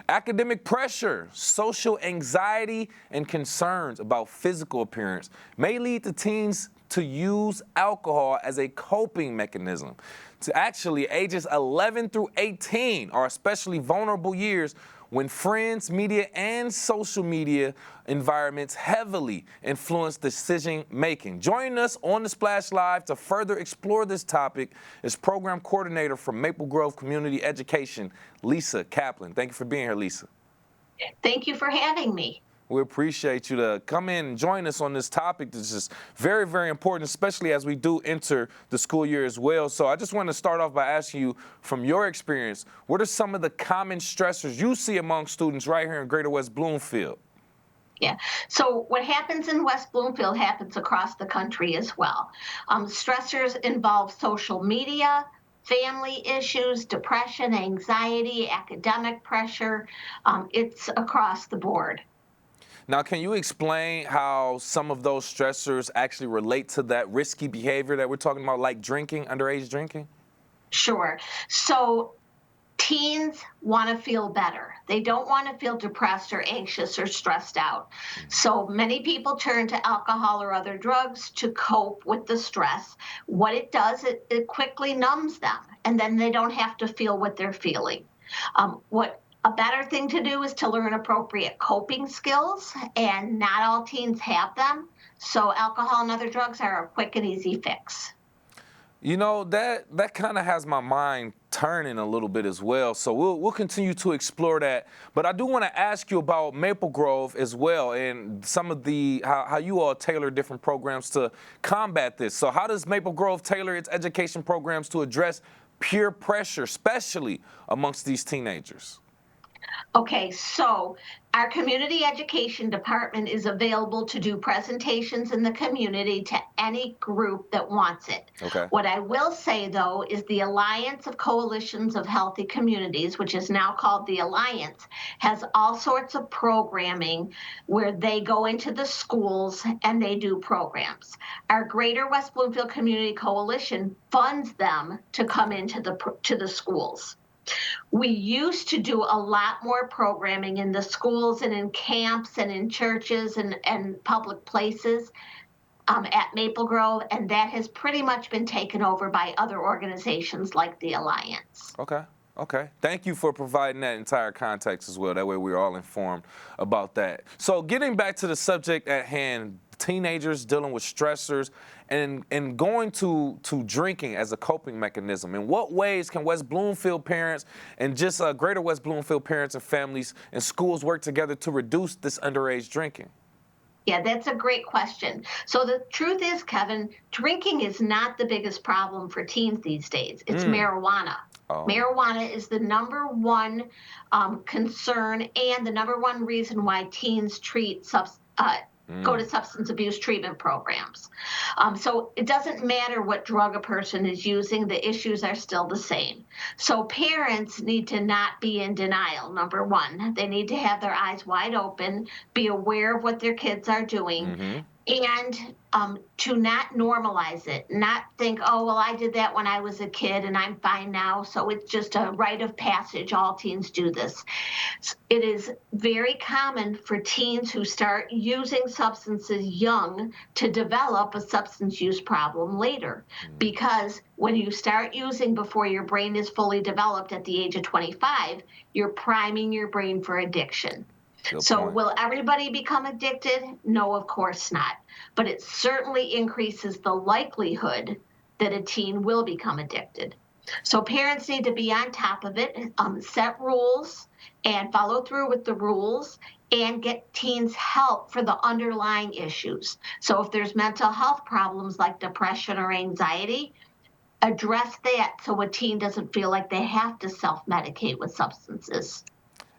Academic pressure, social anxiety, and concerns about physical appearance may lead the teens to use alcohol as a coping mechanism. To actually, ages 11 through 18 are especially vulnerable years when friends, media, and social media environments heavily influence decision making. Joining us on the Splash Live to further explore this topic is Program Coordinator from Maplegrove Community Education, Lisa Kaplan. Thank you for being here, Lisa. Thank you for having me. We appreciate you to come in and join us on this topic that's just very, very important, especially as we do enter the school year as well. So I just want to start off by asking you, from your experience, what are some of the common stressors you see among students right here in Greater West Bloomfield? Yeah, so what happens in West Bloomfield happens across the country as well. Stressors involve social media, family issues, depression, anxiety, academic pressure. It's across the board. Now, can you explain how some of those stressors actually relate to that risky behavior that we're talking about, like drinking, underage drinking? Sure. So teens want to feel better. They don't want to feel depressed or anxious or stressed out. So many people turn to alcohol or other drugs to cope with the stress. What it does, it quickly numbs them, and then they don't have to feel what they're feeling. A better thing to do is to learn appropriate coping skills, and not all teens have them. So alcohol and other drugs are a quick and easy fix. You know, that kind of has my mind turning a little bit as well. So we'll continue to explore that. But I do want to ask you about Maplegrove as well, and some of the how you all tailor different programs to combat this. So how does Maplegrove tailor its education programs to address peer pressure, especially amongst these teenagers? Okay, so our community education department is available to do presentations in the community to any group that wants it. Okay. What I will say, though, is the Alliance of Coalitions of Healthy Communities, which is now called the Alliance, has all sorts of programming where they go into the schools and they do programs. Our Greater West Bloomfield Community Coalition funds them to come into the schools. We used to do a lot more programming in the schools and in camps and in churches and public places at Maplegrove, and that has pretty much been taken over by other organizations like the Alliance. Okay. Thank you for providing that entire context as well. That way we're all informed about that. So getting back to the subject at hand, teenagers dealing with stressors and going to drinking as a coping mechanism. In what ways can West Bloomfield parents and just Greater West Bloomfield parents and families and schools work together to reduce this underage drinking? Yeah, that's a great question. So the truth is, Kevin, drinking is not the biggest problem for teens these days. It's marijuana. Oh. Marijuana is the number one concern and the number one reason why teens go to substance abuse treatment programs. So it doesn't matter what drug a person is using, the issues are still the same. So parents need to not be in denial, number one. They need to have their eyes wide open, be aware of what their kids are doing, and to not normalize it, not think, oh, well, I did that when I was a kid and I'm fine now, so it's just a rite of passage. All teens do this. It is very common for teens who start using substances young to develop a substance use problem later, because when you start using before your brain is fully developed at the age of 25, you're priming your brain for addiction. So will everybody become addicted? No, of course not. But it certainly increases the likelihood that a teen will become addicted. So parents need to be on top of it, set rules and follow through with the rules, and get teens help for the underlying issues. So if there's mental health problems like depression or anxiety, address that so a teen doesn't feel like they have to self-medicate with substances.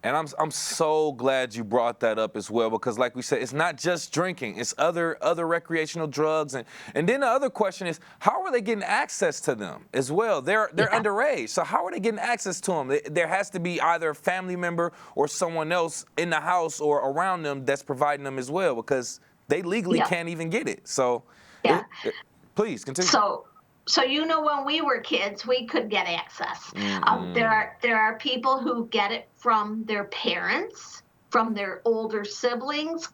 And I'm so glad you brought that up as well, because like we said, it's not just drinking, it's other recreational drugs. And then the other question is, how are they getting access to them as well? They're underage, so how are they getting access to them? There has to be either a family member or someone else in the house or around them that's providing them as well, because they legally can't even get it. So please continue. So when we were kids, we could get access. Mm-mm. There are people who get it from their parents, from their older siblings,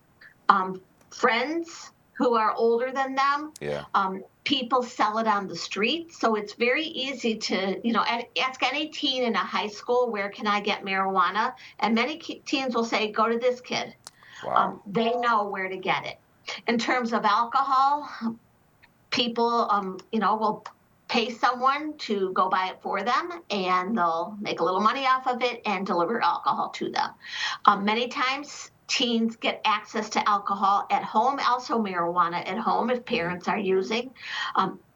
friends who are older than them. Yeah. People sell it on the street, so it's very easy to ask any teen in a high school, where can I get marijuana? And many teens will say, go to this kid. Wow. They know where to get it. In terms of alcohol, people, will pay someone to go buy it for them, and they'll make a little money off of it and deliver alcohol to them. Many times, teens get access to alcohol at home, also marijuana at home if parents are using.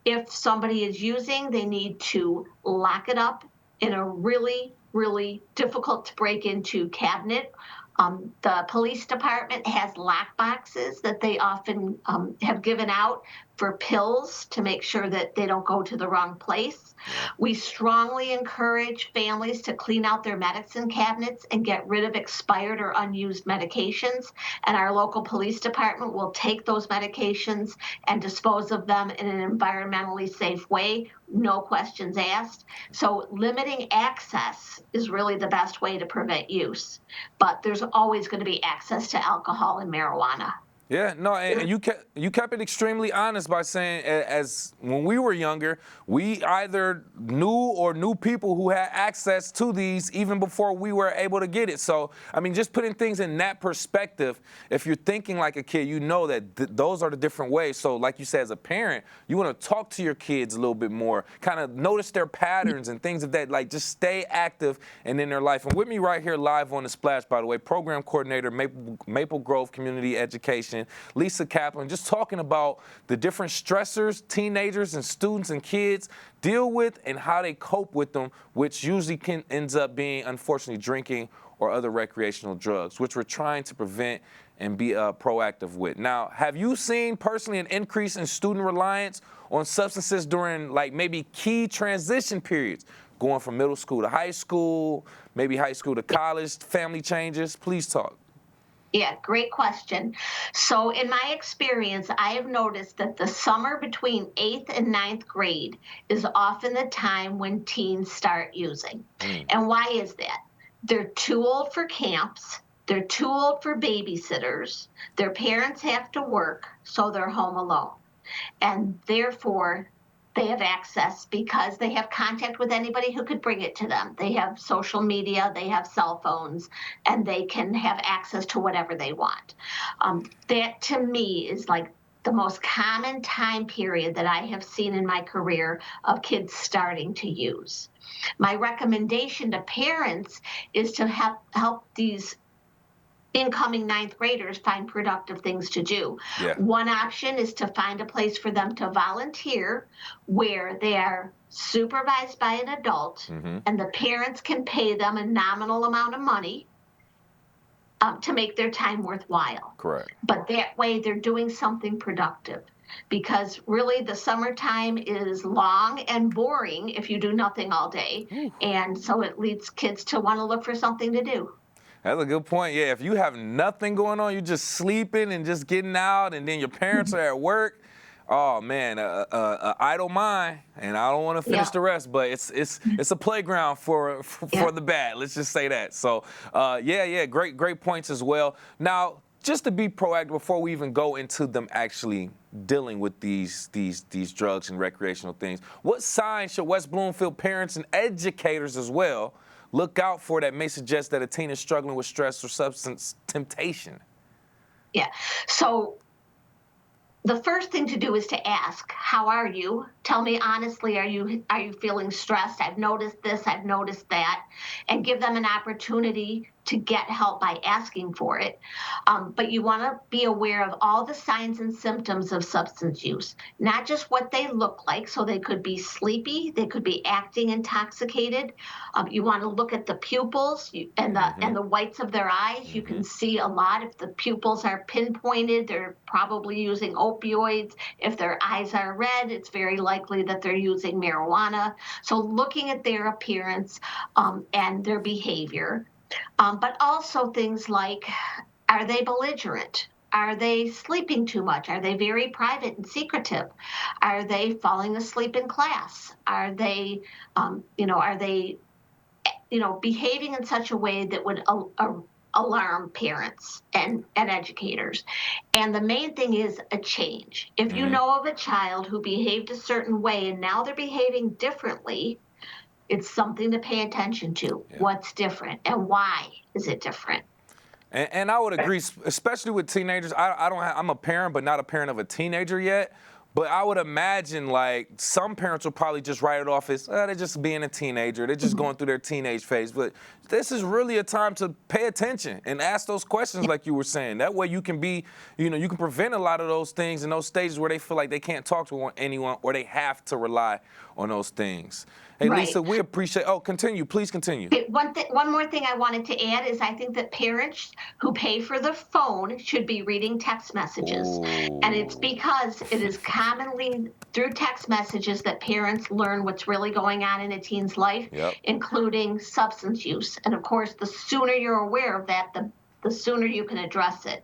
If somebody is using, they need to lock it up in a really, really difficult to break into cabinet. The police department has lock boxes that they often have given out for pills to make sure that they don't go to the wrong place. We strongly encourage families to clean out their medicine cabinets and get rid of expired or unused medications. And our local police department will take those medications and dispose of them in an environmentally safe way, no questions asked. So limiting access is really the best way to prevent use. But there's always going to be access to alcohol and marijuana. Yeah, no, and you kept it extremely honest by saying, as when we were younger, we either knew people who had access to these even before we were able to get it. So, I mean, just putting things in that perspective, if you're thinking like a kid, you know that those are the different ways. So, like you said, as a parent, you want to talk to your kids a little bit more, kind of notice their patterns and things of that, like just stay active and in their life. And with me right here live on the Splash, by the way, program coordinator, Maplegrove Community Education, Lisa Kaplan, just talking about the different stressors teenagers and students and kids deal with and how they cope with them, which usually ends up being, unfortunately, drinking or other recreational drugs, which we're trying to prevent and be proactive with. Now, have you seen personally an increase in student reliance on substances during like maybe key transition periods, going from middle school to high school, maybe high school to college, family changes? Please talk. Yeah, great question. So in my experience, I have noticed that the summer between 8th and 9th grade is often the time when teens start using. And why is that? They're too old for camps. They're too old for babysitters. Their parents have to work, so they're home alone. And therefore, they have access because they have contact with anybody who could bring it to them. They have social media, they have cell phones, and they can have access to whatever they want. That to me is like the most common time period that I have seen in my career of kids starting to use. My recommendation to parents is to help these incoming ninth graders find productive things to do. Yeah. One option is to find a place for them to volunteer where they are supervised by an adult, and the parents can pay them a nominal amount of money to make their time worthwhile. Correct. But that way they're doing something productive, because really the summertime is long and boring if you do nothing all day. And so it leads kids to want to look for something to do. That's a good point. Yeah, if you have nothing going on, you're just sleeping and just getting out, and then your parents are at work. Oh man, idle mind, and I don't want to finish the rest, but it's a playground for the bad. Let's just say that. So great points as well. Now, just to be proactive before we even go into them actually dealing with these drugs and recreational things, what signs should West Bloomfield parents and educators as well look out for that may suggest that a teen is struggling with stress or substance temptation? Yeah. So the first thing to do is to ask, how are you? Tell me honestly, are you feeling stressed? I've noticed this, I've noticed that, and give them an opportunity to get help by asking for it. But you want to be aware of all the signs and symptoms of substance use, not just what they look like. So they could be sleepy, they could be acting intoxicated. You want to look at the pupils and the whites of their eyes. You can see a lot. If the pupils are pinpointed, they're probably using opioids. If their eyes are red, it's very likely that they're using marijuana. So looking at their appearance and their behavior. But also things like, are they belligerent? Are they sleeping too much? Are they very private and secretive? Are they falling asleep in class? Are they, behaving in such a way that would alarm parents and educators? And the main thing is a change. If you know of a child who behaved a certain way and now they're behaving differently, it's something to pay attention to. Yeah. What's different and why is it different? And I would agree, especially with teenagers. I'm a parent, but not a parent of a teenager yet. But I would imagine, like, some parents will probably just write it off as, they're just being a teenager. They're just going through their teenage phase. But this is really a time to pay attention and ask those questions like you were saying. That way you can be, you can prevent a lot of those things in those stages where they feel like they can't talk to anyone or they have to rely on those things. Hey, Right. Lisa, we appreciate, continue, please continue. Okay, one more thing I wanted to add is I think that parents who pay for the phone should be reading text messages. Ooh. And it's because it is commonly through text messages that parents learn what's really going on in a teen's life, Yep. including substance use. And of course, the sooner you're aware of that, the sooner you can address it.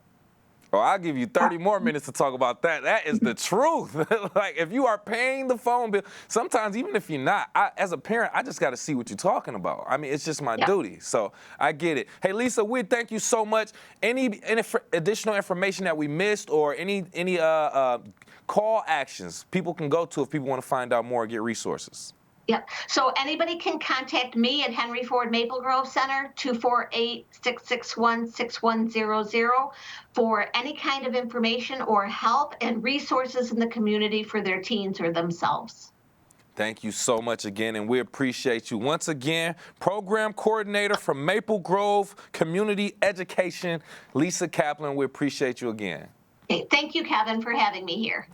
Oh, I'll give you 30 more minutes to talk about that. That is the truth. Like, if you are paying the phone bill, sometimes even if you're not, as a parent, I just got to see what you're talking about. I mean, it's just my duty. So I get it. Hey, Lisa, we thank you so much. Any additional information that we missed or any call actions people can go to if people want to find out more or get resources? Yep. So anybody can contact me at Henry Ford Maplegrove Center, 248-661-6100 for any kind of information or help and resources in the community for their teens or themselves. Thank you so much again, and we appreciate you. Once again, Program Coordinator from Maplegrove Community Education, Lisa Kaplan, we appreciate you again. Okay. Thank you, Kevin, for having me here.